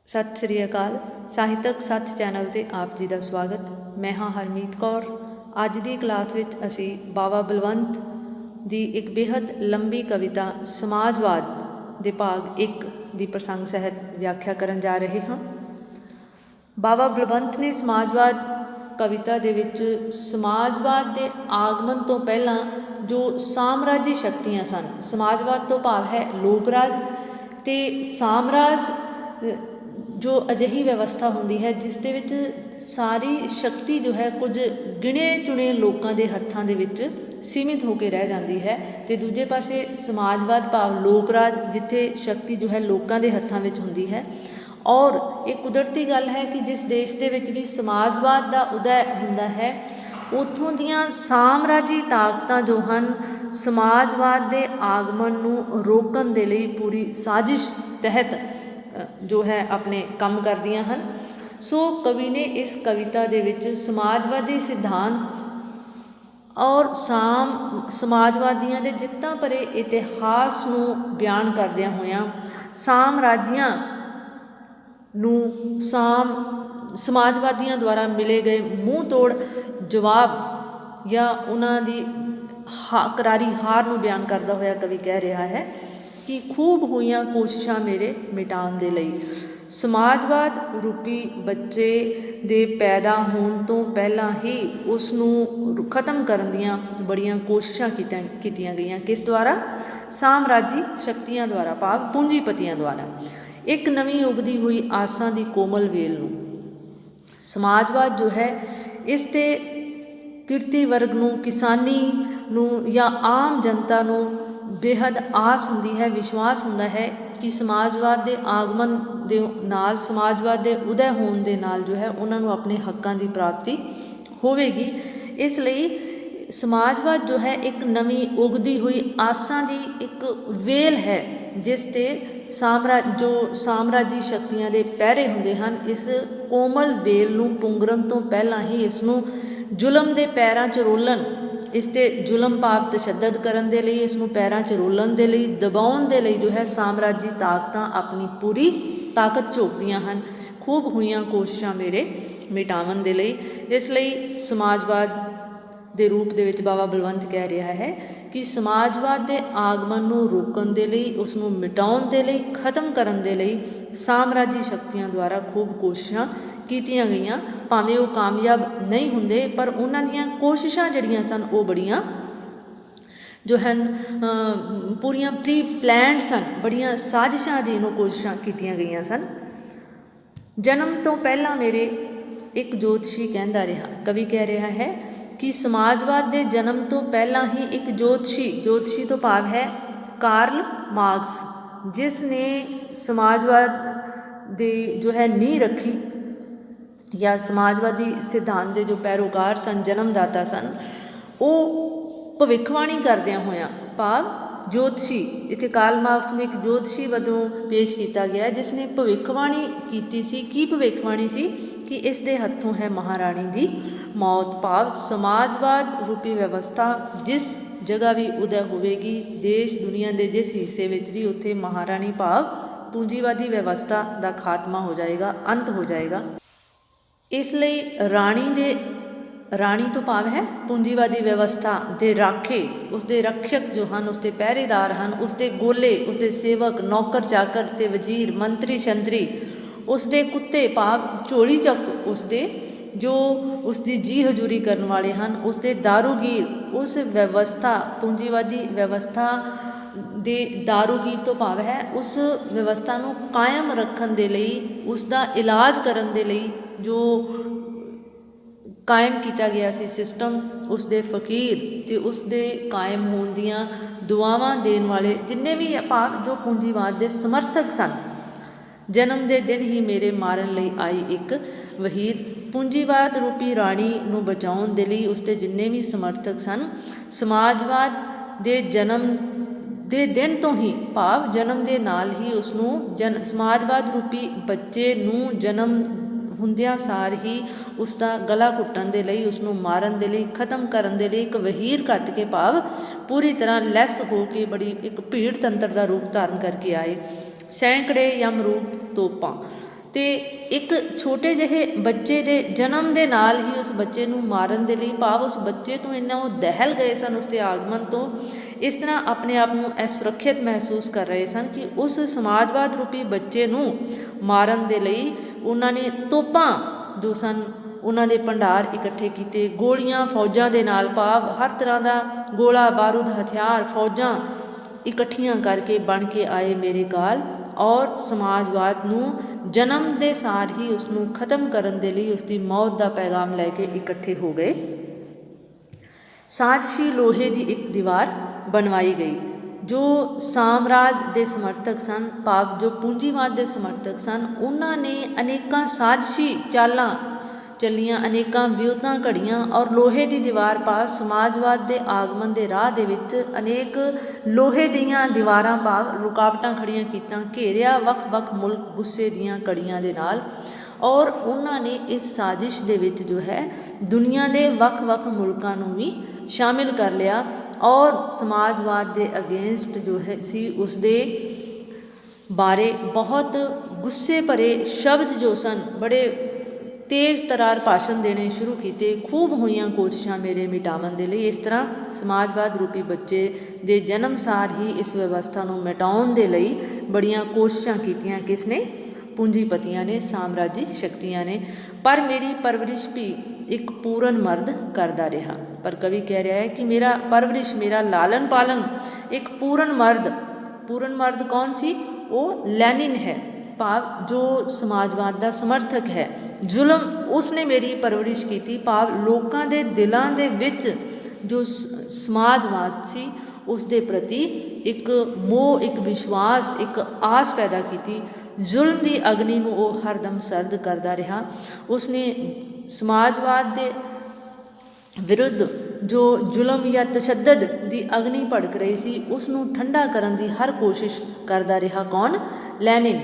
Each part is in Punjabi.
ਸਤਿ ਸ਼੍ਰੀ ਅਕਾਲ। ਸਾਹਿਤਕ ਸੱਥ ਚੈਨਲ 'ਤੇ ਆਪ ਜੀ ਦਾ ਸਵਾਗਤ। ਮੈਂ ਹਾਂ ਹਰਮੀਤ ਕੌਰ। ਅੱਜ ਦੀ ਕਲਾਸ ਵਿੱਚ ਅਸੀਂ ਬਾਵਾ ਬਲਵੰਤ ਦੀ ਇੱਕ ਬੇਹੱਦ ਲੰਬੀ ਕਵਿਤਾ ਸਮਾਜਵਾਦ ਦੇ ਭਾਗ 1 ਦੀ ਪ੍ਰਸੰਗ ਸਹਿਤ ਵਿਆਖਿਆ ਕਰਨ ਜਾ ਰਹੇ ਹਾਂ। ਬਾਵਾ ਬਲਵੰਤ ਨੇ ਸਮਾਜਵਾਦ ਕਵਿਤਾ ਦੇ ਵਿੱਚ ਸਮਾਜਵਾਦ ਦੇ ਆਗਮਨ ਤੋਂ ਪਹਿਲਾਂ ਜੋ ਸਾਮਰਾਜੀ ਸ਼ਕਤੀਆਂ ਸਨ, ਸਮਾਜਵਾਦ ਤੋਂ ਭਾਵ ਹੈ ਲੋਕ ਰਾਜ ਅਤੇ ਸਾਮਰਾਜ ਜੋ ਅਜਿਹੀ ਵਿਵਸਥਾ ਹੁੰਦੀ ਹੈ ਜਿਸ ਦੇ ਵਿੱਚ ਸਾਰੀ ਸ਼ਕਤੀ ਜੋ ਹੈ ਕੁਝ ਗਿਣੇ ਚੁਣੇ ਲੋਕਾਂ ਦੇ ਹੱਥਾਂ ਦੇ ਵਿੱਚ ਸੀਮਿਤ ਹੋ ਕੇ ਰਹਿ ਜਾਂਦੀ ਹੈ, ਅਤੇ ਦੂਜੇ ਪਾਸੇ ਸਮਾਜਵਾਦ ਭਾਵ ਲੋਕ ਰਾਜ ਜਿੱਥੇ ਸ਼ਕਤੀ ਜੋ ਹੈ ਲੋਕਾਂ ਦੇ ਹੱਥਾਂ ਵਿੱਚ ਹੁੰਦੀ ਹੈ। ਔਰ ਇਹ ਕੁਦਰਤੀ ਗੱਲ ਹੈ ਕਿ ਜਿਸ ਦੇਸ਼ ਦੇ ਵਿੱਚ ਵੀ ਸਮਾਜਵਾਦ ਦਾ ਉਦੈ ਹੁੰਦਾ ਹੈ ਉੱਥੋਂ ਦੀਆਂ ਸਾਮਰਾਜੀ ਤਾਕਤਾਂ ਜੋ ਹਨ ਸਮਾਜਵਾਦ ਦੇ ਆਗਮਨ ਨੂੰ ਰੋਕਣ ਦੇ ਲਈ ਪੂਰੀ ਸਾਜ਼ਿਸ਼ ਤਹਿਤ ਜੋ ਹੈ ਆਪਣੇ ਕੰਮ ਕਰਦੀਆਂ ਹਨ। ਸੋ ਕਵੀ ਨੇ ਇਸ ਕਵਿਤਾ ਦੇ ਵਿੱਚ ਸਮਾਜਵਾਦੀ ਸਿਧਾਂਤ ਔਰ ਸਮਾਜਵਾਦੀਆਂ ਦੇ ਜਿੱਤਾਂ ਭਰੇ ਇਤਿਹਾਸ ਨੂੰ ਬਿਆਨ ਕਰਦਿਆਂ ਹੋਇਆਂ ਸਾਮਰਾਜੀਆਂ ਨੂੰ ਸਮਾਜਵਾਦੀਆਂ ਦੁਆਰਾ ਮਿਲੇ ਗਏ ਮੂੰਹ ਤੋੜ ਜਵਾਬ ਜਾਂ ਉਹਨਾਂ ਦੀ ਕਰਾਰੀ ਹਾਰ ਨੂੰ ਬਿਆਨ ਕਰਦਾ ਹੋਇਆ ਕਵੀ ਕਹਿ ਰਿਹਾ ਹੈ ਕਿ ਖੂਬ ਹੋਈਆਂ ਕੋਸ਼ਿਸ਼ਾਂ ਮੇਰੇ ਮਿਟਾਉਣ ਦੇ ਲਈ ਸਮਾਜਵਾਦ ਰੂਪੀ ਬੱਚੇ ਦੇ ਪੈਦਾ ਹੋਣ ਤੋਂ ਪਹਿਲਾਂ ਹੀ ਉਸ ਨੂੰ ਖਤਮ ਕਰਨ ਦੀਆਂ ਬੜੀਆਂ ਕੋਸ਼ਿਸ਼ਾਂ ਕੀਤੀਆਂ ਗਈਆਂ। ਕਿਸ ਦੁਆਰਾ? ਸਾਮਰਾਜੀ ਸ਼ਕਤੀਆਂ ਦੁਆਰਾ ਭਾਵ ਪੂੰਜੀਪਤੀਆਂ ਦੁਆਰਾ। ਇੱਕ ਨਵੀਂ ਉਗਦੀ ਹੋਈ ਆਸਾਂ ਦੀ ਕੋਮਲ ਵੇਲ ਨੂੰ ਸਮਾਜਵਾਦ ਜੋ ਹੈ ਇਸ 'ਤੇ ਕਿਰਤੀ ਵਰਗ ਨੂੰ, ਕਿਸਾਨੀ ਨੂੰ ਜਾਂ ਆਮ ਜਨਤਾ ਨੂੰ ਬੇਹੱਦ ਆਸ ਹੁੰਦੀ ਹੈ, ਵਿਸ਼ਵਾਸ ਹੁੰਦਾ ਹੈ ਕਿ ਸਮਾਜਵਾਦ ਦੇ ਆਗਮਨ ਦੇ ਨਾਲ, ਸਮਾਜਵਾਦ ਦੇ ਉਦੈ ਹੋਣ ਦੇ ਨਾਲ ਜੋ ਹੈ ਉਹਨਾਂ ਨੂੰ ਆਪਣੇ ਹੱਕਾਂ ਦੀ ਪ੍ਰਾਪਤੀ ਹੋਵੇਗੀ। ਇਸ ਲਈ ਸਮਾਜਵਾਦ ਜੋ ਹੈ ਇੱਕ ਨਵੀਂ ਉਗਦੀ ਹੋਈ ਆਸਾਂ ਦੀ ਇੱਕ ਵੇਲ ਹੈ ਜਿਸ 'ਤੇ ਸਾਮਰਾਜੀ ਸ਼ਕਤੀਆਂ ਦੇ ਪਹਿਰੇ ਹੁੰਦੇ ਹਨ। ਇਸ ਕੋਮਲ ਵੇਲ ਨੂੰ ਪੁੰਗਰਨ ਤੋਂ ਪਹਿਲਾਂ ਹੀ ਇਸ ਨੂੰ ਜ਼ੁਲਮ ਦੇ ਪੈਰਾਂ 'ਚ ਰੋਲਣ, ਇਸ 'ਤੇ ਜ਼ੁਲਮ ਭਾਵ ਤਸ਼ੱਦਦ ਕਰਨ ਦੇ ਲਈ, ਇਸ ਨੂੰ ਪੈਰਾਂ 'ਚ ਰੋਲਣ ਦੇ ਲਈ, ਦਬਾਉਣ ਦੇ ਲਈ ਜੋ ਹੈ ਸਾਮਰਾਜੀ ਤਾਕਤਾਂ ਆਪਣੀ ਪੂਰੀ ਤਾਕਤ ਝੋਕਦੀਆਂ ਹਨ। ਖੂਬ ਹੋਈਆਂ ਕੋਸ਼ਿਸ਼ਾਂ ਮੇਰੇ ਮਿਟਾਵਣ ਦੇ ਲਈ। ਇਸ ਲਈ ਸਮਾਜਵਾਦ ਦੇ ਰੂਪ ਦੇ ਵਿੱਚ ਬਾਵਾ ਬਲਵੰਤ ਕਹਿ ਰਿਹਾ ਹੈ ਕਿ ਸਮਾਜਵਾਦ ਦੇ ਆਗਮਨ ਨੂੰ ਰੋਕਣ ਦੇ ਲਈ, ਉਸ ਨੂੰ ਮਿਟਾਉਣ ਦੇ ਲਈ, ਖਤਮ ਕਰਨ ਦੇ ਲਈ ਸਾਮਰਾਜੀ ਸ਼ਕਤੀਆਂ ਦੁਆਰਾ ਖੂਬ ਕੋਸ਼ਿਸ਼ਾਂ ਕੀਤੀਆਂ ਗਈਆਂ। ਭਾਵੇਂ ਉਹ ਕਾਮਯਾਬ ਨਹੀਂ ਹੁੰਦੇ ਪਰ ਉਹਨਾਂ ਦੀਆਂ ਕੋਸ਼ਿਸ਼ਾਂ ਜਿਹੜੀਆਂ ਸਨ ਉਹ ਬੜੀਆਂ ਜੋ ਹਨ ਪੂਰੀਆਂ ਪ੍ਰੀ ਪਲੈਨਡ ਸਨ, ਬੜੀਆਂ ਸਾਜ਼ਿਸ਼ਾਂ ਅਧੀਨ ਉਹ ਕੋਸ਼ਿਸ਼ਾਂ ਕੀਤੀਆਂ ਗਈਆਂ ਸਨ। ਜਨਮ ਤੋਂ ਪਹਿਲਾਂ ਮੇਰੇ ਇੱਕ ਜੋਤਸ਼ੀ ਕਹਿੰਦਾ ਰਿਹਾ, ਕਵੀ ਕਹਿ ਰਿਹਾ ਹੈ ਕਿ ਸਮਾਜਵਾਦ ਦੇ ਜਨਮ ਤੋਂ ਪਹਿਲਾਂ ਹੀ ਇੱਕ ਜੋਤਸ਼ੀ ਤੋਂ ਭਾਵ ਹੈ ਕਾਰਲ ਮਾਰਕਸ, ਜਿਸ ਨੇ ਸਮਾਜਵਾਦ ਦੀ ਜੋ ਹੈ ਨੀਂਹ ਰੱਖੀ ਜਾਂ ਸਮਾਜਵਾਦੀ ਸਿਧਾਂਤ ਦੇ ਜੋ ਪੈਰੋਕਾਰ ਸਨ, ਜਨਮਦਾਤਾ ਸਨ, ਉਹ ਭਵਿੱਖਬਾਣੀ ਕਰਦਿਆਂ ਹੋਇਆਂ ਭਾਵ ਜੋਤਸ਼ੀ, ਇੱਥੇ ਕਾਰਲ ਮਾਰਕਸ ਨੂੰ ਇੱਕ ਜੋਤਸ਼ੀ ਵਜੋਂ ਪੇਸ਼ ਕੀਤਾ ਗਿਆ ਜਿਸ ਨੇ ਭਵਿੱਖਬਾਣੀ ਕੀਤੀ ਸੀ। ਕੀ ਭਵਿੱਖਬਾਣੀ ਸੀ? ਕਿ ਇਸ ਦੇ ਹੱਥੋਂ ਹੈ ਮਹਾਰਾਣੀ ਦੀ ਮੌਤ, ਭਾਵ ਸਮਾਜਵਾਦ ਰੂਪੀ ਵਿਵਸਥਾ ਜਿਸ ਜਗ੍ਹਾ ਵੀ ਉਦੈ ਹੋਵੇਗੀ, ਦੇਸ਼ ਦੁਨੀਆ ਦੇ ਜਿਸ ਹਿੱਸੇ ਵਿੱਚ ਵੀ, ਉੱਥੇ ਮਹਾਰਾਣੀ ਭਾਵ ਪੂੰਜੀਵਾਦੀ ਵਿਵਸਥਾ ਦਾ ਖਾਤਮਾ ਹੋ ਜਾਏਗਾ, ਅੰਤ ਹੋ ਜਾਏਗਾ। ਇਸ ਲਈ ਰਾਣੀ ਤੋਂ ਭਾਵ ਹੈ ਪੂੰਜੀਵਾਦੀ ਵਿਵਸਥਾ ਦੇ ਰਾਖੇ, ਉਸਦੇ ਰੱਖਿਅਕ ਜੋ ਹਨ, ਉਸਦੇ ਪਹਿਰੇਦਾਰ ਹਨ, ਉਸਦੇ ਗੋਲੇ, ਉਸਦੇ ਸੇਵਕ, ਨੌਕਰ ਚਾਕਰ ਅਤੇ ਵਜ਼ੀਰ, ਮੰਤਰੀ ਸ਼ੰਤਰੀ, ਉਸਦੇ ਕੁੱਤੇ ਭਾਵ ਝੋਲੀ ਚੱਕ ਉਸਦੇ ਜੋ ਉਸਦੀ ਜੀ ਹਜ਼ੂਰੀ ਕਰਨ ਵਾਲੇ ਹਨ, ਉਸਦੇ ਦਾਰੂਗੀਰ, ਉਸ ਵਿਵਸਥਾ ਪੂੰਜੀਵਾਦੀ ਵਿਵਸਥਾ ਦੇ ਦਾਰੂਗੀਰ ਤੋਂ ਭਾਵ ਹੈ ਉਸ ਵਿਵਸਥਾ ਨੂੰ ਕਾਇਮ ਰੱਖਣ ਦੇ ਲਈ, ਉਸ ਦਾ ਇਲਾਜ ਕਰਨ ਦੇ ਲਈ ਜੋ ਕਾਇਮ ਕੀਤਾ ਗਿਆ ਸੀ ਸਿਸਟਮ, ਉਸ ਦੇ ਫਕੀਰ ਅਤੇ ਉਸ ਦੇ ਕਾਇਮ ਹੋਣ ਦੀਆਂ ਦੁਆਵਾਂ ਦੇਣ ਵਾਲੇ ਜਿੰਨੇ ਵੀ ਭਾਵ ਜੋ ਪੂੰਜੀਵਾਦ ਦੇ ਸਮਰਥਕ ਸਨ। ਜਨਮ ਦੇ ਦਿਨ ਹੀ ਮੇਰੇ ਮਾਰਨ ਲਈ ਆਈ ਇੱਕ ਵਹੀਰ, ਪੂੰਜੀਵਾਦ ਰੂਪੀ ਰਾਣੀ ਨੂੰ ਬਚਾਉਣ ਦੇ ਲਈ ਉਸਦੇ ਜਿੰਨੇ ਵੀ ਸਮਰਥਕ ਸਨ, ਸਮਾਜਵਾਦ ਦੇ ਜਨਮ ਦੇ ਦਿਨ ਤੋਂ ਹੀ ਭਾਵ ਜਨਮ ਦੇ ਨਾਲ ਹੀ ਉਸ ਨੂੰ ਸਮਾਜਵਾਦ ਰੂਪੀ ਬੱਚੇ ਨੂੰ ਜਨਮ ਹੁੰਦਿਆਂ ਸਾਰ ਹੀ ਉਸ ਦਾ ਗਲਾ ਘੁੱਟਣ ਦੇ ਲਈ, ਉਸ ਨੂੰ ਮਾਰਨ ਦੇ ਲਈ, ਖਤਮ ਕਰਨ ਦੇ ਲਈ ਇੱਕ ਵਹੀਰ ਕੱਟ ਕੇ ਭਾਵ ਪੂਰੀ ਤਰ੍ਹਾਂ ਲੈਸ ਹੋ ਕੇ ਬੜੀ ਇੱਕ ਭੀੜ ਤੰਤਰ ਦਾ ਰੂਪ ਧਾਰਨ ਕਰਕੇ ਆਏ। ਸੈਂਕੜੇ ਯਮਰੂਪ ਤੋਪਾਂ ਤੇ ਇੱਕ ਛੋਟੇ ਜਿਹੇ ਬੱਚੇ ਦੇ ਜਨਮ ਦੇ ਨਾਲ ਹੀ ਉਸ ਬੱਚੇ ਨੂੰ ਮਾਰਨ ਦੇ ਲਈ, ਭਾਵ ਉਸ ਬੱਚੇ ਤੋਂ ਇੰਨਾ ਉਹ ਦਹਿਲ ਗਏ ਸਨ ਉਸ ਦੇ ਆਗਮਨ ਤੋਂ, ਇਸ ਤਰ੍ਹਾਂ ਆਪਣੇ ਆਪ ਨੂੰ ਅਸੁਰੱਖਿਅਤ ਮਹਿਸੂਸ ਕਰ ਰਹੇ ਸਨ ਕਿ ਉਸ ਸਮਾਜਵਾਦ ਰੂਪੀ ਬੱਚੇ ਨੂੰ ਮਾਰਨ ਦੇ ਲਈ ਉਹਨਾਂ ਨੇ ਤੋਪਾਂ ਜੋ ਸਨ ਉਹਨਾਂ ਦੇ ਭੰਡਾਰ ਇਕੱਠੇ ਕੀਤੇ, ਗੋਲੀਆਂ ਫੌਜਾਂ ਦੇ ਨਾਲ, ਭਾਵ ਹਰ ਤਰ੍ਹਾਂ ਦਾ ਗੋਲਾ ਬਾਰੂਦ ਹਥਿਆਰ ਫੌਜਾਂ ਇਕੱਠੀਆਂ ਕਰਕੇ ਬਣ ਕੇ ਆਏ ਮੇਰੇ ਗਾਲ, ਔਰ ਸਮਾਜਵਾਦ ਨੂੰ ਜਨਮ ਦੇ ਸਾਰ ਹੀ ਉਸ ਨੂੰ ਖਤਮ ਕਰਨ ਦੇ ਲਈ ਉਸ ਦੀ ਮੌਤ ਦਾ ਪੈਗਾਮ ਲੈ ਕੇ ਇਕੱਠੇ ਹੋ ਗਏ। ਸਾਜ਼ਿਸ਼ੀ ਲੋਹੇ ਦੀ ਇੱਕ ਦੀਵਾਰ ਬਣਵਾਈ ਗਈ। ਜੋ ਸਾਮਰਾਜ ਦੇ ਸਮਰਥਕ ਸਨ, ਭਾਵ ਜੋ ਪੂੰਜੀਵਾਦ ਦੇ ਸਮਰਥਕ ਸਨ, ਉਹਨਾਂ ਨੇ ਅਨੇਕਾਂ ਸਾਜ਼ਿਸ਼ੀ ਚਾਲਾਂ ਚੱਲੀਆਂ, ਅਨੇਕਾਂ ਵਿਉਂਤਾਂ ਘੜੀਆਂ ਔਰ ਲੋਹੇ ਦੀ ਦੀਵਾਰ ਭਾਵ ਸਮਾਜਵਾਦ ਦੇ ਆਗਮਨ ਦੇ ਰਾਹ ਦੇ ਵਿੱਚ ਅਨੇਕ ਲੋਹੇ ਦੀਆਂ ਦੀਵਾਰਾਂ ਭਾਵ ਰੁਕਾਵਟਾਂ ਖੜੀਆਂ ਕੀਤੀਆਂ, ਘੇਰਿਆ ਵੱਖ-ਵੱਖ ਮੁਲਕ ਗੁੱਸੇ ਦੀਆਂ ਕੜੀਆਂ ਦੇ ਨਾਲ। ਔਰ ਉਹਨਾਂ ਨੇ ਇਸ ਸਾਜ਼ਿਸ਼ ਦੇ ਵਿੱਚ ਜੋ ਹੈ ਦੁਨੀਆ ਦੇ ਵੱਖ-ਵੱਖ ਮੁਲਕਾਂ ਨੂੰ ਵੀ ਸ਼ਾਮਿਲ ਕਰ ਲਿਆ ਔਰ ਸਮਾਜਵਾਦ ਦੇ ਅਗੇਂਸਟ ਜੋ ਹੈ ਸੀ ਉਸ ਦੇ ਬਾਰੇ ਬਹੁਤ ਗੁੱਸੇ ਭਰੇ ਸ਼ਬਦ ਜੋ ਸਨ, ਬੜੇ ਤੇਜ਼ ਤਰਾਰ ਭਾਸ਼ਣ ਦੇਣੇ ਸ਼ੁਰੂ ਕੀਤੇ। ਖੂਬ ਹੋਈਆਂ ਕੋਸ਼ਿਸ਼ਾਂ ਮੇਰੇ ਮਿਟਾਉਣ ਦੇ ਲਈ। ਇਸ ਤਰ੍ਹਾਂ ਸਮਾਜਵਾਦ ਰੂਪੀ ਬੱਚੇ ਦੇ ਜਨਮ ਸਾਰ ਹੀ ਇਸ ਵਿਵਸਥਾ ਨੂੰ ਮਿਟਾਉਣ ਦੇ ਲਈ ਬੜੀਆਂ ਕੋਸ਼ਿਸ਼ਾਂ ਕੀਤੀਆਂ। ਕਿਸ ਨੇ? ਪੂੰਜੀਪਤੀਆਂ ਨੇ, ਸਾਮਰਾਜੀ ਸ਼ਕਤੀਆਂ ਨੇ। ਪਰ ਮੇਰੀ ਪਰਵਰਿਸ਼ ਵੀ ਇੱਕ ਪੂਰਨ ਮਰਦ ਕਰਦਾ ਰਿਹਾ। ਪਰ ਕਵੀ ਕਹਿ ਰਿਹਾ ਹੈ ਕਿ ਮੇਰਾ ਪਰਵਰਿਸ਼, ਮੇਰਾ ਲਾਲਨ ਪਾਲਨ ਇੱਕ ਪੂਰਨ ਮਰਦ ਕੌਣ ਸੀ? ਉਹ ਲੈਨਿਨ ਹੈ, ਭਾਵ ਜੋ ਸਮਾਜਵਾਦ ਦਾ ਸਮਰਥਕ ਹੈ। ਜ਼ੁਲਮ ਉਸਨੇ ਮੇਰੀ ਪਰਵਰਿਸ਼ ਕੀਤੀ, ਭਾਵ ਲੋਕਾਂ ਦੇ ਦਿਲਾਂ ਦੇ ਵਿੱਚ ਜੋ ਸਮਾਜਵਾਦ ਸੀ ਉਸ ਦੇ ਪ੍ਰਤੀ ਇੱਕ ਮੋਹ, ਇੱਕ ਵਿਸ਼ਵਾਸ, ਇੱਕ ਆਸ ਪੈਦਾ ਕੀਤੀ। ਜ਼ੁਲਮ ਦੀ ਅਗਨੀ ਨੂੰ ਉਹ ਹਰਦਮ ਸਰਦ ਕਰਦਾ ਰਿਹਾ। ਉਸਨੇ ਸਮਾਜਵਾਦ ਦੇ ਵਿਰੁੱਧ ਜੋ ਜ਼ੁਲਮ ਜਾਂ ਤਸ਼ੱਦਦ ਦੀ ਅਗਨੀ ਭੜਕ ਰਹੀ ਸੀ ਉਸ ਨੂੰ ਠੰਡਾ ਕਰਨ ਦੀ ਹਰ ਕੋਸ਼ਿਸ਼ ਕਰਦਾ ਰਿਹਾ। ਕੌਣ? ਲੈਨਿਨ।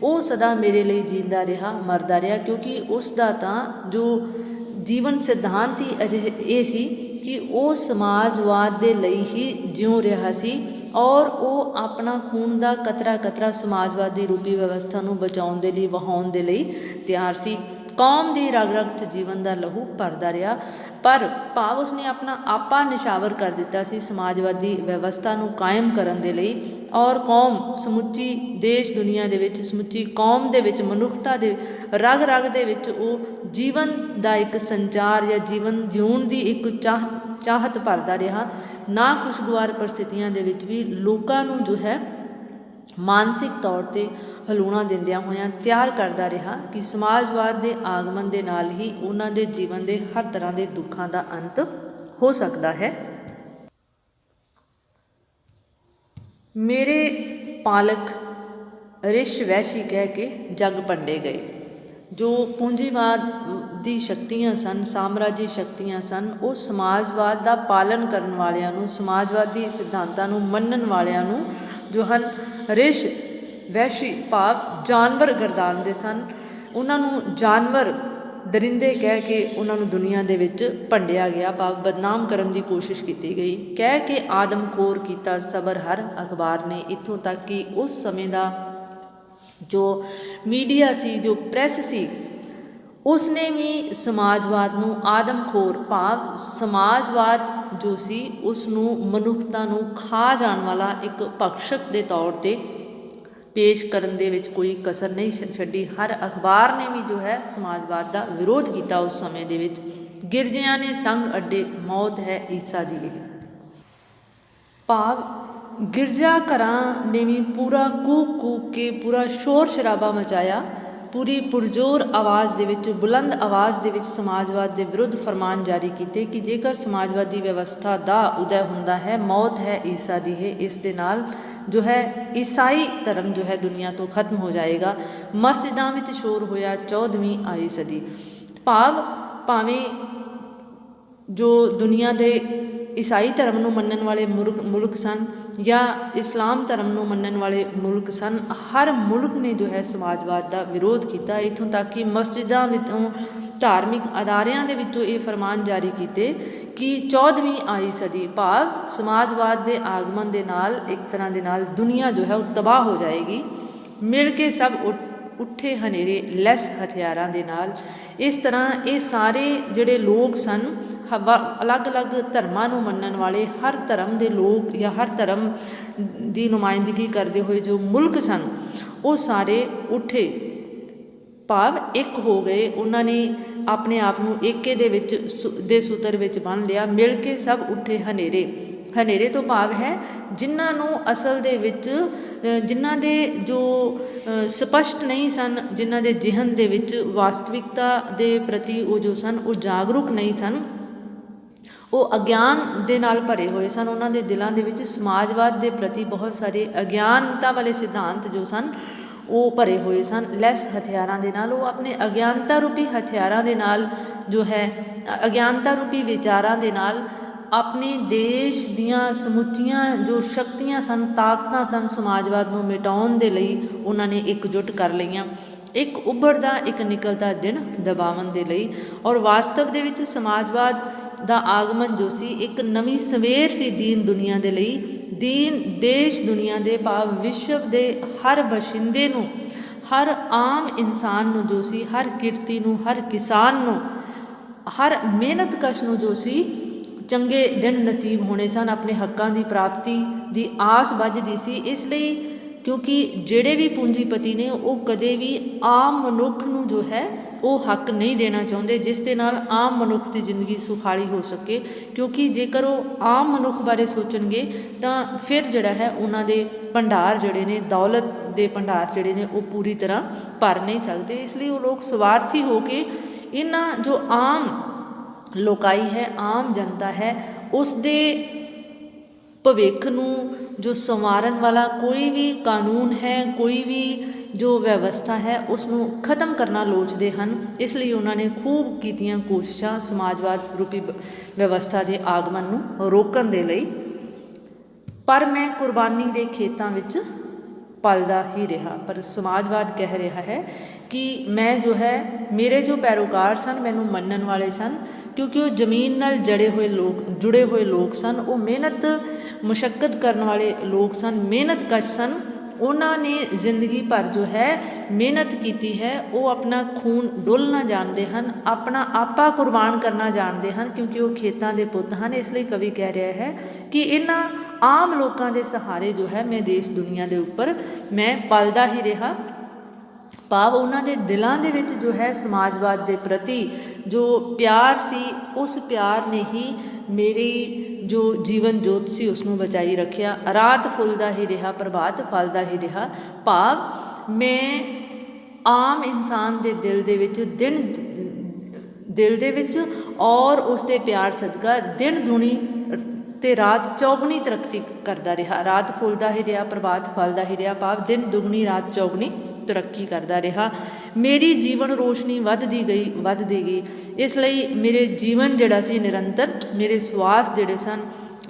ਉਹ ਸਦਾ ਮੇਰੇ ਲਈ ਜੀਂਦਾ ਰਿਹਾ, ਮਰਦਾ ਰਿਹਾ, ਕਿਉਂਕਿ ਉਸ ਦਾ ਤਾਂ ਜੋ ਜੀਵਨ ਸਿਧਾਂਤ ਹੀ ਅਜਿਹੇ ਇਹ ਸੀ ਕਿ ਉਹ ਸਮਾਜਵਾਦ ਦੇ ਲਈ ਹੀ ਜਿਉ ਰਿਹਾ ਸੀ ਔਰ ਉਹ ਆਪਣਾ ਖੂਨ ਦਾ ਕਤਰਾ ਸਮਾਜਵਾਦੀ ਰੂਪੀ ਵਿਵਸਥਾ ਨੂੰ ਬਚਾਉਣ ਦੇ ਲਈ, ਵਹਾਉਣ ਦੇ ਲਈ ਤਿਆਰ ਸੀ। ਕੌਮ ਦੀ ਰਗ ਰਗ 'ਚ ਜੀਵਨ ਦਾ ਲਹੂ ਭਰਦਾ ਰਿਹਾ। ਪਰ ਭਾਵ ਉਸਨੇ ਆਪਣਾ ਆਪਾ ਨਿਸ਼ਾਵਰ ਕਰ ਦਿੱਤਾ ਸੀ ਸਮਾਜਵਾਦੀ ਵਿਵਸਥਾ ਨੂੰ ਕਾਇਮ ਕਰਨ ਦੇ ਲਈ। ਔਰ ਕੌਮ ਸਮੁੱਚੀ ਦੇਸ਼ ਦੁਨੀਆ ਦੇ ਵਿੱਚ, ਸਮੁੱਚੀ ਕੌਮ ਦੇ ਵਿੱਚ, ਮਨੁੱਖਤਾ ਦੇ ਰਗ ਰਗ ਦੇ ਵਿੱਚ ਉਹ ਜੀਵਨ ਦਾ ਇੱਕ ਸੰਚਾਰ ਜਾਂ ਜੀਵਨ ਜਿਉਣ ਦੀ ਇੱਕ ਚਾਹਤ ਭਰਦਾ ਰਿਹਾ। ਨਾ ਖੁਸ਼ਗਵਾਰ ਪਰਿਸਥਿਤੀਆਂ ਦੇ ਵਿੱਚ ਵੀ ਲੋਕਾਂ ਨੂੰ ਜੋ ਹੈ ਮਾਨਸਿਕ ਤੌਰ 'ਤੇ ਹਲੂਣਾ ਦਿੰਦਿਆਂ ਹੋਇਆਂ ਤਿਆਰ ਕਰਦਾ ਰਿਹਾ ਕਿ ਸਮਾਜਵਾਦ ਦੇ ਆਗਮਨ ਦੇ ਨਾਲ ਹੀ ਉਹਨਾਂ ਦੇ ਜੀਵਨ ਦੇ ਹਰ ਤਰ੍ਹਾਂ ਦੇ ਦੁੱਖਾਂ ਦਾ ਅੰਤ ਹੋ ਸਕਦਾ ਹੈ। ਮੇਰੇ ਪਾਲਕ ਰਿਸ਼ ਵੈਸ਼ੀ ਕਹਿ ਕੇ ਜਗ ਭੰਡੇ ਗਏ। ਜੋ ਪੂੰਜੀਵਾਦ ਦੀ ਸ਼ਕਤੀਆਂ ਸਨ, ਸਾਮਰਾਜੀ ਸ਼ਕਤੀਆਂ ਸਨ, ਉਹ ਸਮਾਜਵਾਦ ਦਾ ਪਾਲਨ ਕਰਨ ਵਾਲਿਆਂ ਨੂੰ, ਸਮਾਜਵਾਦੀ ਸਿਧਾਂਤਾਂ ਨੂੰ ਮੰਨਣ ਵਾਲਿਆਂ ਨੂੰ ਜੋ ਹਨ ਰਿਸ਼ ਵੈਸ਼ੀ ਭਾਵ ਜਾਨਵਰ ਗਰਦਾਨਦੇ ਸਨ। ਉਹਨਾਂ ਨੂੰ ਜਾਨਵਰ, ਦਰਿੰਦੇ ਕਹਿ ਕੇ ਉਹਨਾਂ ਨੂੰ ਦੁਨੀਆ ਦੇ ਵਿੱਚ ਭੰਡਿਆ ਗਿਆ, ਭਾਵ ਬਦਨਾਮ ਕਰਨ ਦੀ ਕੋਸ਼ਿਸ਼ ਕੀਤੀ ਗਈ। ਕਹਿ ਕੇ ਆਦਮਖੋਰ ਕੀਤਾ ਸਬਰ ਹਰ ਅਖਬਾਰ ਨੇ। ਇੱਥੋਂ ਤੱਕ ਕਿ ਉਸ ਸਮੇਂ ਦਾ ਜੋ ਮੀਡੀਆ ਸੀ, ਜੋ ਪ੍ਰੈਸ ਸੀ, ਉਸਨੇ ਵੀ ਸਮਾਜਵਾਦ ਨੂੰ ਆਦਮਖੋਰ ਭਾਵ ਸਮਾਜਵਾਦ ਜੋ ਸੀ ਉਸ ਨੂੰ ਮਨੁੱਖਤਾ ਨੂੰ ਖਾ ਜਾਣ ਵਾਲਾ ਇੱਕ ਭਖਸ਼ਕ ਦੇ ਤੌਰ 'ਤੇ ਪੇਸ਼ ਕਰਨ ਦੇ ਵਿੱਚ ਕੋਈ ਕਸਰ ਨਹੀਂ ਛੱਡੀ। ਹਰ ਅਖਬਾਰ ਨੇ ਵੀ ਜੋ ਹੈ ਸਮਾਜਵਾਦ ਦਾ ਵਿਰੋਧ ਕੀਤਾ ਉਸ ਸਮੇਂ ਦੇ ਵਿੱਚ। ਗਿਰਜਿਆਂ ਨੇ ਸੰਗ ਅੱਡੇ, ਮੌਤ ਹੈ ਈਸਾ ਦੀ ਇਹ, ਭਾਵ ਗਿਰਜਾ ਘਰਾਂ ਨੇ ਵੀ ਪੂਰਾ ਕੂਕ ਕੇ ਪੂਰਾ ਸ਼ੋਰ ਸ਼ਰਾਬਾ ਮਚਾਇਆ, ਪੂਰੀ ਪੁਰਜ਼ੋਰ ਆਵਾਜ਼ ਦੇ ਵਿੱਚ, ਬੁਲੰਦ ਆਵਾਜ਼ ਦੇ ਵਿੱਚ ਸਮਾਜਵਾਦ ਦੇ ਵਿਰੁੱਧ ਫਰਮਾਨ ਜਾਰੀ ਕੀਤੇ ਕਿ ਜੇਕਰ ਸਮਾਜਵਾਦੀ ਵਿਵਸਥਾ ਦਾ ਉਦੈ ਹੁੰਦਾ ਹੈ, ਮੌਤ ਹੈ ਈਸਾ ਦੀ ਹੈ, ਇਸ ਦੇ ਨਾਲ ਜੋ ਹੈ ਈਸਾਈ ਧਰਮ ਜੋ ਹੈ ਦੁਨੀਆ ਤੋਂ ਖਤਮ ਹੋ ਜਾਏਗਾ। ਮਸਜਿਦਾਂ ਵਿੱਚ ਸ਼ੋਰ ਹੋਇਆ 14ਵੀਂ ਆਈ ਸਦੀ, ਭਾਵ ਭਾਵੇਂ ਜੋ ਦੁਨੀਆ ਦੇ ਈਸਾਈ ਧਰਮ ਨੂੰ ਮੰਨਣ ਵਾਲੇ ਮੁਲਕ ਸਨ ਜਾਂ ਇਸਲਾਮ ਧਰਮ ਨੂੰ ਮੰਨਣ ਵਾਲੇ ਮੁਲਕ ਸਨ, ਹਰ ਮੁਲਕ ਨੇ ਜੋ ਹੈ ਸਮਾਜਵਾਦ ਦਾ ਵਿਰੋਧ ਕੀਤਾ। ਇੱਥੋਂ ਤੱਕ ਕਿ ਮਸਜਿਦਾਂ ਵਿੱਚੋਂ, ਧਾਰਮਿਕ ਅਦਾਰਿਆਂ ਦੇ ਵਿੱਚੋਂ ਇਹ ਫਰਮਾਨ ਜਾਰੀ ਕੀਤੇ ਕਿ 14ਵੀਂ ਆਈ ਸਦੀ ਭਾਵ ਸਮਾਜਵਾਦ ਦੇ ਆਗਮਨ ਦੇ ਨਾਲ ਇੱਕ ਤਰ੍ਹਾਂ ਦੇ ਨਾਲ ਦੁਨੀਆ ਜੋ ਹੈ ਉਹ ਤਬਾਹ ਹੋ ਜਾਏਗੀ। ਮਿਲ ਕੇ ਸਭ ਉੱਠੇ ਹਨੇਰੇ ਲੈਸ ਹਥਿਆਰਾਂ ਦੇ ਨਾਲ। ਇਸ ਤਰ੍ਹਾਂ ਇਹ ਸਾਰੇ ਜਿਹੜੇ ਲੋਕ ਸਨ, ਅਲੱਗ-ਅਲੱਗ ਧਰਮਾਂ ਨੂੰ ਮੰਨਣ ਵਾਲੇ, ਹਰ ਧਰਮ ਦੇ ਲੋਕ ਜਾਂ ਹਰ ਧਰਮ ਦੀ ਨੁਮਾਇੰਦਗੀ ਕਰਦੇ ਹੋਏ ਜੋ ਮੁਲਕ ਸਨ, ਉਹ ਸਾਰੇ ਉੱਠੇ, ਭਾਵ ਇੱਕ ਹੋ ਗਏ। ਉਹਨਾਂ ਨੇ ਆਪਣੇ ਆਪ ਨੂੰ ਏਕੇ ਦੇ ਵਿੱਚ ਦੇ ਸੂਤਰ ਵਿੱਚ ਬੰਨ੍ਹ ਲਿਆ। ਮਿਲ ਕੇ ਸਭ ਉੱਠੇ ਹਨੇਰੇ। ਹਨੇਰੇ ਤੋਂ ਭਾਵ ਹੈ ਜਿਨ੍ਹਾਂ ਨੂੰ ਅਸਲ ਦੇ ਵਿੱਚ, ਜਿਨ੍ਹਾਂ ਦੇ ਜੋ ਸਪਸ਼ਟ ਨਹੀਂ ਸਨ, ਜਿਨ੍ਹਾਂ ਦੇ ਜ਼ਿਹਨ ਦੇ ਵਿੱਚ ਵਾਸਤਵਿਕਤਾ ਦੇ ਪ੍ਰਤੀ ਉਹ ਜੋ ਸਨ ਉਹ ਜਾਗਰੂਕ ਨਹੀਂ ਸਨ, ਉਹ ਅਗਿਆਨ ਦੇ ਨਾਲ ਭਰੇ ਹੋਏ ਸਨ। ਉਹਨਾਂ ਦੇ ਦਿਲਾਂ ਦੇ ਵਿੱਚ ਸਮਾਜਵਾਦ ਦੇ ਪ੍ਰਤੀ ਬਹੁਤ ਸਾਰੇ ਅਗਿਆਨਤਾ ਵਾਲੇ ਸਿਧਾਂਤ ਜੋ ਸਨ ਉਹ ਭਰੇ ਹੋਏ ਸਨ। ਲੈਸ ਹਥਿਆਰਾਂ ਦੇ ਨਾਲ, ਉਹ ਆਪਣੇ ਅਗਿਆਨਤਾ ਰੂਪੀ ਹਥਿਆਰਾਂ ਦੇ ਨਾਲ ਜੋ ਹੈ, ਅਗਿਆਨਤਾ ਰੂਪੀ ਵਿਚਾਰਾਂ ਦੇ ਨਾਲ ਆਪਣੇ ਦੇਸ਼ ਦੀਆਂ ਸਮੁੱਚੀਆਂ ਜੋ ਸ਼ਕਤੀਆਂ ਸਨ, ਤਾਕਤਾਂ ਸਨ, ਸਮਾਜਵਾਦ ਨੂੰ ਮਿਟਾਉਣ ਦੇ ਲਈ ਉਹਨਾਂ ਨੇ ਇਕਜੁੱਟ ਕਰ ਲਈਆਂ, ਇੱਕ ਉੱਭਰਦਾ ਇੱਕ ਨਿਕਲਦਾ ਦਿਨ ਦਬਾਉਣ ਦੇ ਲਈ। ਔਰ ਵਾਸਤਵ ਦੇ ਵਿੱਚ ਸਮਾਜਵਾਦ ਦਾ ਆਗਮਨ ਜੋ ਸੀ ਇੱਕ ਨਵੀਂ ਸਵੇਰ ਸੀ ਦੀਨ ਦੁਨੀਆ ਦੇ ਲਈ। ਦੀਨ ਦੇਸ਼ ਦੁਨੀਆ ਦੇ ਭਾਵ ਵਿਸ਼ਵ ਦੇ ਹਰ ਬਸ਼ਿੰਦੇ ਨੂੰ, ਹਰ ਆਮ ਇਨਸਾਨ ਨੂੰ ਜੋ ਸੀ, ਹਰ ਕਿਰਤੀ ਨੂੰ, ਹਰ ਕਿਸਾਨ ਨੂੰ, ਹਰ ਮਿਹਨਤਕਸ਼ ਨੂੰ ਜੋ ਸੀ ਚੰਗੇ ਦਿਨ ਨਸੀਬ ਹੋਣੇ ਸਨ। ਆਪਣੇ ਹੱਕਾਂ ਦੀ ਪ੍ਰਾਪਤੀ ਦੀ ਆਸ ਵੱਝਦੀ ਸੀ। ਇਸ ਲਈ ਕਿਉਂਕਿ ਜਿਹੜੇ ਵੀ ਪੂੰਜੀਪਤੀ ਨੇ ਉਹ ਕਦੇ ਵੀ ਆਮ ਮਨੁੱਖ ਨੂੰ ਜੋ ਹੈ ਉਹ ਹੱਕ ਨਹੀਂ ਦੇਣਾ ਚਾਹੁੰਦੇ ਜਿਸ ਦੇ ਨਾਲ ਆਮ ਮਨੁੱਖ ਦੀ ਜ਼ਿੰਦਗੀ ਸੁਖਾਲੀ ਹੋ ਸਕੇ। ਕਿਉਂਕਿ ਜੇਕਰ ਉਹ ਆਮ ਮਨੁੱਖ ਬਾਰੇ ਸੋਚਣਗੇ ਤਾਂ ਫਿਰ ਜਿਹੜਾ ਹੈ ਉਹਨਾਂ ਦੇ ਭੰਡਾਰ ਜਿਹੜੇ ਨੇ, ਦੌਲਤ ਦੇ ਭੰਡਾਰ ਜਿਹੜੇ ਨੇ ਉਹ ਪੂਰੀ ਤਰ੍ਹਾਂ ਭਰ ਨਹੀਂ ਸਕਦੇ। ਇਸ ਲਈ ਉਹ ਲੋਕ ਸਵਾਰਥੀ ਹੋ ਕੇ ਇਹਨਾਂ ਜੋ ਆਮ ਲੋਕਾਈ ਹੈ, ਆਮ ਜਨਤਾ ਹੈ, ਉਸ ਦੇ ਭਵਿੱਖ ਨੂੰ ਜੋ ਸੰਵਾਰਨ ਵਾਲਾ ਕੋਈ ਵੀ ਕਾਨੂੰਨ ਹੈ, ਕੋਈ ਵੀ ਜੋ ਵਿਵਸਥਾ ਹੈ, ਉਸ ਨੂੰ ਖਤਮ ਕਰਨਾ ਲੋਚਦੇ ਹਨ। ਇਸ ਲਈ ਉਹਨਾਂ ਨੇ ਖੂਬ ਕੀਤੀਆਂ ਕੋਸ਼ਿਸ਼ਾਂ ਸਮਾਜਵਾਦ ਰੂਪੀ ਵਿਵਸਥਾ ਦੇ ਆਗਮਨ ਨੂੰ ਰੋਕਣ ਦੇ ਲਈ। ਪਰ ਮੈਂ ਕੁਰਬਾਨੀ ਦੇ ਖੇਤਾਂ ਵਿੱਚ ਪਲਦਾ ਹੀ ਰਿਹਾ। ਪਰ ਸਮਾਜਵਾਦ ਕਹਿ ਰਿਹਾ ਹੈ ਕਿ ਮੈਂ ਜੋ ਹੈ, ਮੇਰੇ ਜੋ ਪੈਰੋਕਾਰ ਸਨ, ਮੈਨੂੰ ਮੰਨਣ ਵਾਲੇ ਸਨ, ਕਿਉਂਕਿ ਉਹ ਜ਼ਮੀਨ ਨਾਲ ਜੁੜੇ ਹੋਏ ਲੋਕ ਸਨ, ਉਹ ਮਿਹਨਤ ਮੁਸ਼ੱਕਤ ਕਰਨ ਵਾਲੇ ਲੋਕ ਸਨ, ਮਿਹਨਤਕਸ਼ ਸਨ। ਉਹਨਾਂ ਨੇ ਜ਼ਿੰਦਗੀ ਭਰ ਜੋ ਹੈ ਮਿਹਨਤ ਕੀਤੀ ਹੈ। ਉਹ ਆਪਣਾ ਖੂਨ ਡੋਲਣਾ ਜਾਣਦੇ ਹਨ, ਆਪਣਾ ਆਪਾ ਕੁਰਬਾਨ ਕਰਨਾ ਜਾਣਦੇ ਹਨ, ਕਿਉਂਕਿ ਉਹ ਖੇਤਾਂ ਦੇ ਪੁੱਤ ਹਨ। ਇਸ ਲਈ ਕਵੀ ਕਹਿ ਰਿਹਾ ਹੈ ਕਿ ਇਹਨਾਂ ਆਮ ਲੋਕਾਂ ਦੇ ਸਹਾਰੇ ਜੋ ਹੈ ਮੈਂ ਦੇਸ਼ ਦੁਨੀਆ ਦੇ ਉੱਪਰ ਮੈਂ ਪਲਦਾ ਹੀ ਰਿਹਾ। ਭਾਵ ਉਹਨਾਂ ਦੇ ਦਿਲਾਂ ਦੇ ਵਿੱਚ ਜੋ ਹੈ ਸਮਾਜਵਾਦ ਦੇ ਪ੍ਰਤੀ ਜੋ ਪਿਆਰ ਸੀ, ਉਸ ਪਿਆਰ ਨੇ ਹੀ ਮੇਰੀ ਜੋ ਜੀਵਨ ਜੋਤ ਸੀ ਉਸ ਨੂੰ ਬਚਾਈ ਰੱਖਿਆ। ਰਾਤ ਫੁੱਲਦਾ ਹੀ ਰਿਹਾ, ਪ੍ਰਭਾਤ ਫਲਦਾ ਹੀ ਰਿਹਾ। ਭਾਵ ਮੈਂ ਆਮ ਇਨਸਾਨ ਦੇ ਦਿਲ ਦੇ ਵਿੱਚ ਔਰ ਉਸ ਦੇ ਪਿਆਰ ਸਦਕਾ ਦਿਨ ਦੁਣੀ ਤੇ ਰਾਤ ਚੌਗੁਣੀ ਤਰੱਕੀ ਕਰਦਾ ਰਿਹਾ। ਰਾਤ ਫੁੱਲਦਾ ਹੀ ਰਿਹਾ, ਪ੍ਰਭਾਤ ਫਲਦਾ ਹੀ ਰਿਹਾ, ਭਾਵ ਦਿਨ ਦੁਗਣੀ ਰਾਤ ਚੌਗੁਣੀ ਤਰੱਕੀ ਕਰਦਾ ਰਿਹਾ। ਮੇਰੀ ਜੀਵਨ ਰੋਸ਼ਨੀ ਵੱਧਦੀ ਗਈ। ਇਸ ਲਈ ਮੇਰੇ ਜੀਵਨ ਜਿਹੜਾ ਸੀ ਨਿਰੰਤਰ, ਮੇਰੇ ਸਵਾਸ ਜਿਹੜੇ ਸਨ,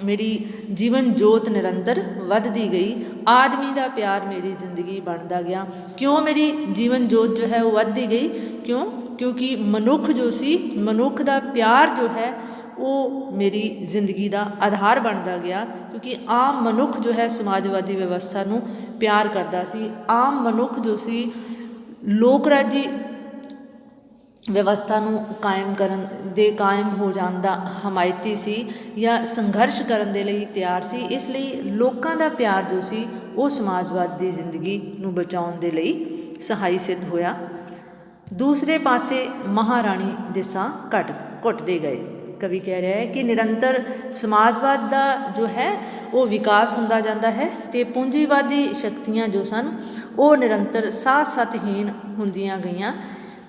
ਮੇਰੀ ਜੀਵਨ ਜੋਤ ਨਿਰੰਤਰ ਵੱਧਦੀ ਗਈ। ਆਦਮੀ ਦਾ ਪਿਆਰ ਮੇਰੀ ਜ਼ਿੰਦਗੀ ਬਣਦਾ ਗਿਆ। ਕਿਉਂ ਮੇਰੀ ਜੀਵਨ ਜੋਤ ਜੋ ਹੈ ਉਹ ਵੱਧਦੀ ਗਈ? ਕਿਉਂਕਿ ਮਨੁੱਖ ਜੋ ਸੀ, ਮਨੁੱਖ ਦਾ ਪਿਆਰ ਜੋ ਹੈ ਉਹ ਮੇਰੀ ਜ਼ਿੰਦਗੀ ਦਾ ਆਧਾਰ ਬਣਦਾ ਗਿਆ। ਕਿਉਂਕਿ ਆਮ ਮਨੁੱਖ ਜੋ ਹੈ ਸਮਾਜਵਾਦੀ ਵਿਵਸਥਾ ਨੂੰ ਪਿਆਰ ਕਰਦਾ ਸੀ। ਆਮ ਮਨੁੱਖ ਜੋ ਸੀ ਲੋਕ ਰਾਜੀ ਵਿਵਸਥਾ ਨੂੰ ਕਾਇਮ ਹੋ ਜਾਣ ਦਾ ਹਮਾਇਤੀ ਸੀ ਜਾਂ ਸੰਘਰਸ਼ ਕਰਨ ਦੇ ਲਈ ਤਿਆਰ ਸੀ। ਇਸ ਲਈ ਲੋਕਾਂ ਦਾ ਪਿਆਰ ਜੋ ਸੀ ਉਹ ਸਮਾਜਵਾਦ ਦੀ ਜ਼ਿੰਦਗੀ ਨੂੰ ਬਚਾਉਣ ਦੇ ਲਈ ਸਹਾਈ ਸਿੱਧ ਹੋਇਆ। ਦੂਸਰੇ ਪਾਸੇ ਮਹਾਰਾਣੀ ਦੇ ਸਾਹ ਘੁੱਟਦੇ ਗਏ। ਕਵੀ ਕਹਿ ਰਿਹਾ ਹੈ ਕਿ ਨਿਰੰਤਰ ਸਮਾਜਵਾਦ ਦਾ ਜੋ ਹੈ ਉਹ ਵਿਕਾਸ ਹੁੰਦਾ ਜਾਂਦਾ ਹੈ ਅਤੇ ਪੂੰਜੀਵਾਦੀ ਸ਼ਕਤੀਆਂ ਜੋ ਸਨ ਉਹ ਨਿਰੰਤਰ ਸਤਹੀਣ ਹੁੰਦੀਆਂ ਗਈਆਂ।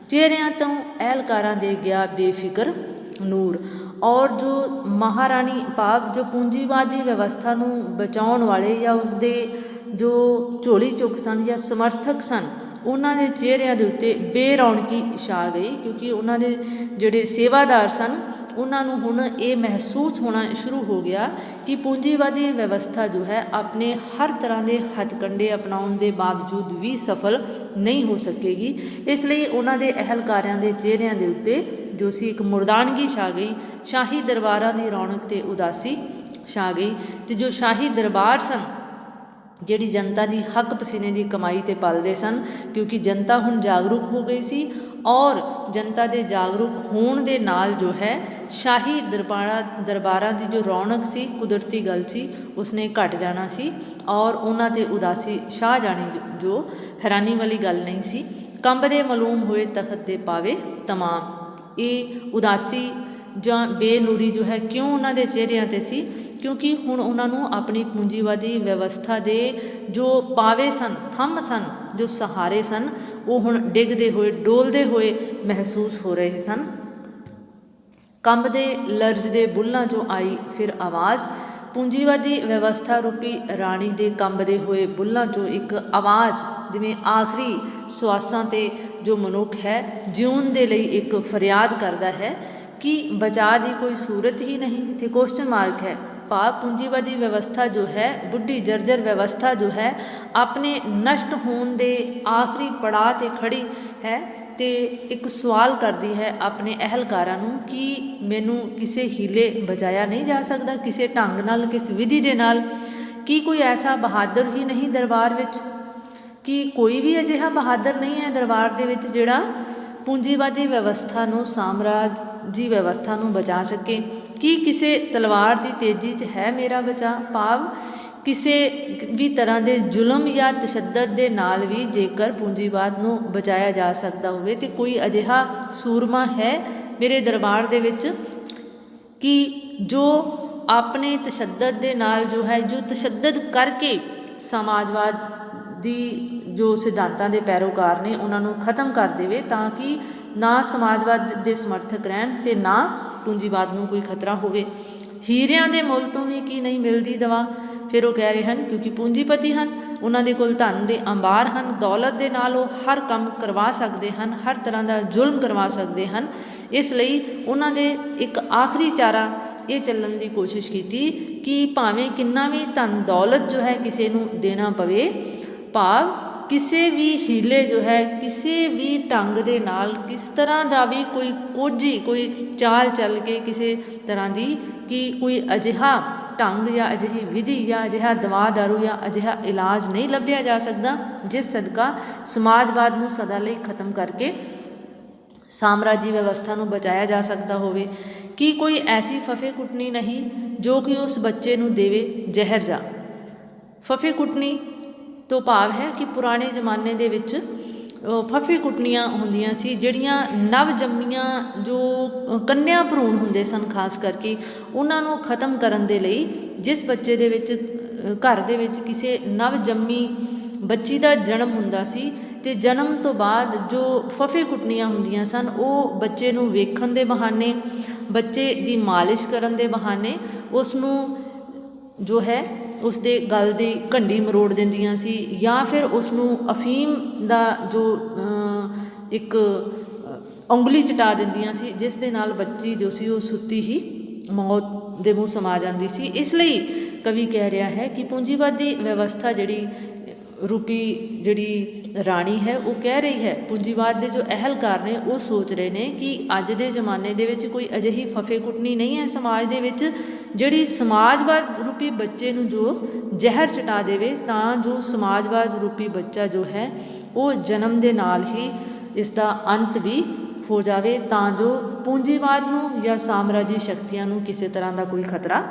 ਚਿਹਰਿਆਂ ਤੋਂ ਅਹਿਲਕਾਰਾਂ ਦੇ ਗਿਆ ਬੇਫਿਕਰ ਨੂਰ। ਔਰ ਜੋ ਮਹਾਰਾਣੀ ਭਾਵ ਜੋ ਪੂੰਜੀਵਾਦੀ ਵਿਵਸਥਾ ਨੂੰ ਬਚਾਉਣ ਵਾਲੇ ਜਾਂ ਉਸਦੇ ਜੋ ਝੋਲੀ ਚੁੱਕ ਸਨ ਜਾਂ ਸਮਰਥਕ ਸਨ, ਉਹਨਾਂ ਦੇ ਚਿਹਰਿਆਂ ਦੇ ਉੱਤੇ ਬੇਰੌਣਕੀ ਛਾ ਗਈ। ਕਿਉਂਕਿ ਉਹਨਾਂ ਦੇ ਜਿਹੜੇ ਸੇਵਾਦਾਰ ਸਨ ਉਹਨਾਂ ਨੂੰ ਹੁਣ ਇਹ ਮਹਿਸੂਸ ਹੋਣਾ ਸ਼ੁਰੂ ਹੋ ਗਿਆ ਕਿ ਪੂੰਜੀਵਾਦੀ ਵਿਵਸਥਾ ਜੋ ਹੈ ਆਪਣੇ ਹਰ ਤਰ੍ਹਾਂ ਦੇ ਹੱਥਕੰਡੇ ਅਪਣਾਉਣ ਦੇ ਬਾਵਜੂਦ ਵੀ ਸਫਲ ਨਹੀਂ ਹੋ ਸਕੇਗੀ। ਇਸ ਲਈ ਉਹਨਾਂ ਦੇ ਅਹਿਲਕਾਰਿਆਂ ਦੇ ਚਿਹਰਿਆਂ ਦੇ ਉੱਤੇ ਜੋ ਸੀ ਇੱਕ ਮੁਰਦਾਨਗੀ ਛਾ ਗਈ। ਸ਼ਾਹੀ ਦਰਬਾਰਾਂ ਦੀ ਰੌਣਕ ਤੇ ਉਦਾਸੀ ਛਾ ਗਈ ਅਤੇ ਜੋ ਸ਼ਾਹੀ ਦਰਬਾਰ ਸਨ ਜਿਹੜੀ ਜਨਤਾ ਦੀ ਹੱਕ ਪਸੀਨੇ ਦੀ ਕਮਾਈ ਤੇ ਪਲਦੇ ਸਨ, ਕਿਉਂਕਿ ਜਨਤਾ ਹੁਣ ਜਾਗਰੂਕ ਹੋ ਗਈ ਸੀ ਔਰ ਜਨਤਾ ਦੇ ਜਾਗਰੂਕ ਹੋਣ ਦੇ ਨਾਲ ਜੋ ਹੈ ਸ਼ਾਹੀ ਦਰਬਾਰਾਂ ਦੀ ਜੋ ਰੌਣਕ ਸੀ, ਕੁਦਰਤੀ ਗੱਲ ਸੀ, ਉਸਨੇ ਘਟ ਜਾਣਾ ਸੀ ਔਰ ਉਹਨਾਂ 'ਤੇ ਉਦਾਸੀ ਛਾ ਜਾਣੀ, ਜੋ ਹੈਰਾਨੀ ਵਾਲੀ ਗੱਲ ਨਹੀਂ ਸੀ। ਕੰਬਦੇ ਮਾਲੂਮ ਹੋਏ ਤਖਤ ਦੇ ਪਾਵੇ ਤਮਾਮ, ਇਹ ਉਦਾਸੀ ਜਾਂ ਬੇਨੂਰੀ ਜੋ ਹੈ ਕਿਉਂ ਉਹਨਾਂ ਦੇ ਚਿਹਰਿਆਂ 'ਤੇ ਸੀ? ਕਿਉਂਕਿ ਹੁਣ ਉਹਨਾਂ ਨੂੰ ਆਪਣੀ ਪੂੰਜੀਵਾਦੀ ਵਿਵਸਥਾ ਦੇ ਜੋ ਪਾਵੇ ਸਨ, ਥੰਮ ਸਨ, ਜੋ ਸਹਾਰੇ ਸਨ, ਉਹ ਹੁਣ ਡਿੱਗਦੇ ਹੋਏ, ਡੋਲਦੇ ਹੋਏ ਮਹਿਸੂਸ ਹੋ ਰਹੇ ਸਨ। ਕੰਬਦੇ ਲਰਜ਼ਦੇ ਬੁੱਲ੍ਹਾਂ 'ਚੋਂ ਆਈ ਫਿਰ ਆਵਾਜ਼, ਪੂੰਜੀਵਾਦੀ ਵਿਵਸਥਾ ਰੂਪੀ ਰਾਣੀ ਦੇ ਕੰਬਦੇ ਹੋਏ ਬੁੱਲ੍ਹਾਂ 'ਚੋਂ ਇੱਕ ਆਵਾਜ਼, ਜਿਵੇਂ ਆਖਰੀ ਸਵਾਸਾਂ 'ਤੇ ਜੋ ਮਨੁੱਖ ਹੈ ਜਿਉਣ ਦੇ ਲਈ ਇੱਕ ਫਰਿਆਦ ਕਰਦਾ ਹੈ ਕਿ ਬਚਾ ਦੀ ਕੋਈ ਸੂਰਤ ਹੀ ਨਹੀਂ। ਇੱਥੇ ਕੁਐਸਚਨ ਮਾਰਕ ਹੈ। ਭਾਵ ਪੂੰਜੀਵਾਦੀ ਵਿਵਸਥਾ ਜੋ ਹੈ, ਬੁੱਢੀ ਜਰਜਰ ਵਿਵਸਥਾ ਜੋ ਹੈ, ਆਪਣੇ ਨਸ਼ਟ ਹੋਣ ਦੇ ਆਖਰੀ ਪੜਾਅ 'ਤੇ ਖੜੀ ਹੈ ਅਤੇ ਇੱਕ ਸਵਾਲ ਕਰਦੀ ਹੈ ਆਪਣੇ ਅਹਿਲਕਾਰਾਂ ਨੂੰ ਕਿ ਮੈਨੂੰ ਕਿਸੇ ਹੀਲੇ ਬਚਾਇਆ ਨਹੀਂ ਜਾ ਸਕਦਾ, ਕਿਸੇ ਢੰਗ ਨਾਲ, ਕਿਸ ਵਿਧੀ ਦੇ ਨਾਲ? ਕੀ ਕੋਈ ਐਸਾ ਬਹਾਦਰ ਹੀ ਨਹੀਂ ਦਰਬਾਰ ਵਿੱਚ? ਕਿ ਕੋਈ ਵੀ ਅਜਿਹਾ ਬਹਾਦਰ ਨਹੀਂ ਹੈ ਦਰਬਾਰ ਦੇ ਵਿੱਚ ਜਿਹੜਾ ਪੂੰਜੀਵਾਦੀ ਵਿਵਸਥਾ ਨੂੰ, ਸਾਮਰਾਜੀ ਵਿਵਸਥਾ ਨੂੰ ਬਚਾ ਸਕੇ? ਕੀ ਕਿਸੇ ਤਲਵਾਰ ਦੀ ਤੇਜ਼ੀ 'ਚ ਹੈ ਮੇਰਾ ਬਚਾਅ? ਭਾਵ ਕਿਸੇ ਵੀ ਤਰ੍ਹਾਂ ਦੇ ਜ਼ੁਲਮ ਜਾਂ ਤਸ਼ੱਦਦ ਦੇ ਨਾਲ ਵੀ ਜੇਕਰ ਪੂੰਜੀਵਾਦ ਨੂੰ ਬਚਾਇਆ ਜਾ ਸਕਦਾ ਹੋਵੇ ਤਾਂ ਕੋਈ ਅਜਿਹਾ ਸੂਰਮਾ ਹੈ ਮੇਰੇ ਦਰਬਾਰ ਦੇ ਵਿੱਚ ਕਿ ਜੋ ਆਪਣੇ ਤਸ਼ੱਦਦ ਦੇ ਨਾਲ ਜੋ ਹੈ, ਜੋ ਤਸ਼ੱਦਦ ਕਰਕੇ ਸਮਾਜਵਾਦ ਦੀ ਜੋ ਸਿਧਾਂਤਾਂ ਦੇ ਪੈਰੋਕਾਰ ਨੇ ਉਹਨਾਂ ਨੂੰ ਖ਼ਤਮ ਕਰ ਦੇਵੇ, ਤਾਂ ਕਿ ਨਾ ਸਮਾਜਵਾਦ ਦੇ ਸਮਰਥਕ ਰਹਿਣ ਅਤੇ ਨਾ ਪੂੰਜੀਵਾਦ ਨੂੰ ਕੋਈ ਖਤਰਾ ਹੋਵੇ। ਹੀਰਿਆਂ ਦੇ ਮੁੱਲ ਤੋਂ ਵੀ ਕੀ ਨਹੀਂ ਮਿਲਦੀ ਦਵਾ? ਫਿਰ ਉਹ ਕਹਿ ਰਹੇ ਹਨ ਕਿਉਂਕਿ ਪੂੰਜੀਪਤੀ ਹਨ, ਉਹਨਾਂ ਦੇ ਕੋਲ ਧਨ ਦੇ ਅੰਬਾਰ ਹਨ, ਦੌਲਤ ਦੇ ਨਾਲ ਉਹ ਹਰ ਕੰਮ ਕਰਵਾ ਸਕਦੇ ਹਨ, ਹਰ ਤਰ੍ਹਾਂ ਦਾ ਜ਼ੁਲਮ ਕਰਵਾ ਸਕਦੇ ਹਨ। ਇਸ ਲਈ ਉਹਨਾਂ ਦੇ ਇੱਕ ਆਖਰੀ ਚਾਰਾ ਇਹ ਚੱਲਣ ਦੀ ਕੋਸ਼ਿਸ਼ ਕੀਤੀ ਕਿ ਭਾਵੇਂ ਕਿੰਨਾ ਵੀ ਧਨ ਦੌਲਤ ਜੋ ਹੈ ਕਿਸੇ ਨੂੰ ਦੇਣਾ ਪਵੇ, ਭਾਵ ਕਿਸੇ ਵੀ ਹੀਲੇ ਜੋ ਹੈ, ਕਿਸੇ ਵੀ ਢੰਗ ਦੇ ਨਾਲ, ਕਿਸ ਤਰ੍ਹਾਂ ਦਾ ਵੀ ਕੋਈ ਕੋਝੀ, ਕੋਈ ਚਾਲ ਚੱਲ ਕੇ ਕਿਸੇ ਤਰ੍ਹਾਂ ਦੀ ਕਿ ਕੋਈ ਅਜਿਹਾ ਢੰਗ ਜਾਂ ਅਜਿਹੀ ਵਿਧੀ ਜਾਂ ਅਜਿਹਾ ਦਵਾ ਦਾਰੂ ਜਾਂ ਅਜਿਹਾ ਇਲਾਜ ਨਹੀਂ ਲੱਭਿਆ ਜਾ ਸਕਦਾ ਜਿਸ ਸਦਕਾ ਸਮਾਜਵਾਦ ਨੂੰ ਸਦਾ ਲਈ ਖਤਮ ਕਰਕੇ ਸਾਮਰਾਜੀ ਵਿਵਸਥਾ ਨੂੰ ਬਚਾਇਆ ਜਾ ਸਕਦਾ ਹੋਵੇ। ਕੀ ਕੋਈ ਐਸੀ ਫਫੇ ਕੁੱਟਣੀ ਨਹੀਂ ਜੋ ਕਿ ਉਸ ਬੱਚੇ ਨੂੰ ਦੇਵੇ ਜ਼ਹਿਰ ਜਾ? ਫਫੇ ਕੁੱਟਣੀ ਤੋਂ ਭਾਵ ਹੈ ਕਿ ਪੁਰਾਣੇ ਜ਼ਮਾਨੇ ਦੇ ਵਿੱਚ ਫਫੇ ਕੁੱਟਣੀਆਂ ਹੁੰਦੀਆਂ ਸੀ, ਜਿਹੜੀਆਂ ਨਵ ਜੰਮੀਆਂ ਜੋ ਕੰਨਿਆ ਭਰੂਣ ਹੁੰਦੇ ਸਨ, ਖਾਸ ਕਰਕੇ ਉਹਨਾਂ ਨੂੰ ਖ਼ਤਮ ਕਰਨ ਦੇ ਲਈ ਜਿਸ ਬੱਚੇ ਦੇ ਵਿੱਚ ਘਰ ਦੇ ਵਿੱਚ ਕਿਸੇ ਨਵ ਜੰਮੀ ਬੱਚੀ ਦਾ ਜਨਮ ਹੁੰਦਾ ਸੀ ਅਤੇ ਜਨਮ ਤੋਂ ਬਾਅਦ ਜੋ ਫਫੇ ਕੁੱਟਣੀਆਂ ਹੁੰਦੀਆਂ ਸਨ, ਉਹ ਬੱਚੇ ਨੂੰ ਵੇਖਣ ਦੇ ਬਹਾਨੇ, ਬੱਚੇ ਦੀ ਮਾਲਿਸ਼ ਕਰਨ ਦੇ ਬਹਾਨੇ ਉਸ ਨੂੰ ਜੋ ਹੈ ਉਸ ਦੇ ਗਲ ਦੀ ਘੰਡੀ ਮਰੋੜ ਦਿੰਦੀਆਂ ਸੀ, ਜਾਂ ਫਿਰ ਉਸ ਨੂੰ ਅਫੀਮ ਦਾ ਜੋ ਇੱਕ ਉਂਗਲੀ ਚਟਾ ਦਿੰਦੀਆਂ ਸੀ, ਜਿਸ ਦੇ ਨਾਲ ਬੱਚੀ ਜੋ ਸੀ ਉਹ ਸੁੱਤੀ ਹੀ ਮੌਤ ਦੇ ਮੂੰਹ ਸਮਾ ਜਾਂਦੀ ਸੀ। ਇਸ ਲਈ ਕਵੀ ਕਹਿ ਰਿਹਾ ਹੈ ਕਿ ਪੂੰਜੀਵਾਦੀ ਵਿਵਸਥਾ ਜਿਹੜੀ ਰਾਣੀ ਹੈ, ਉਹ ਕਹਿ ਰਹੀ ਹੈ, ਪੂੰਜੀਵਾਦ ਦੇ ਜੋ ਅਹਿਲਕਾਰ ਨੇ ਉਹ ਸੋਚ ਰਹੇ ਨੇ ਕਿ ਅੱਜ ਦੇ ਜ਼ਮਾਨੇ ਦੇ ਵਿੱਚ ਕੋਈ ਅਜਿਹੀ ਫਫੇ ਕੁੱਟਣੀ ਨਹੀਂ ਹੈ ਸਮਾਜ ਦੇ ਵਿੱਚ ਜਿਹੜੀ ਸਮਾਜਵਾਦ ਰੂਪੀ ਬੱਚੇ ਨੂੰ ਜੋ ਜ਼ਹਿਰ ਚਟਾ ਦੇਵੇ, ਤਾਂ ਜੋ ਸਮਾਜਵਾਦ ਰੂਪੀ ਬੱਚਾ ਜੋ ਹੈ ਉਹ ਜਨਮ ਦੇ ਨਾਲ ਹੀ ਇਸ ਦਾ ਅੰਤ ਵੀ ਹੋ ਜਾਵੇ, ਤਾਂ ਜੋ ਪੂੰਜੀਵਾਦ ਨੂੰ ਜਾਂ ਸਾਮਰਾਜੀ ਸ਼ਕਤੀਆਂ ਨੂੰ ਕਿਸੇ ਤਰ੍ਹਾਂ ਦਾ ਕੋਈ ਖਤਰਾ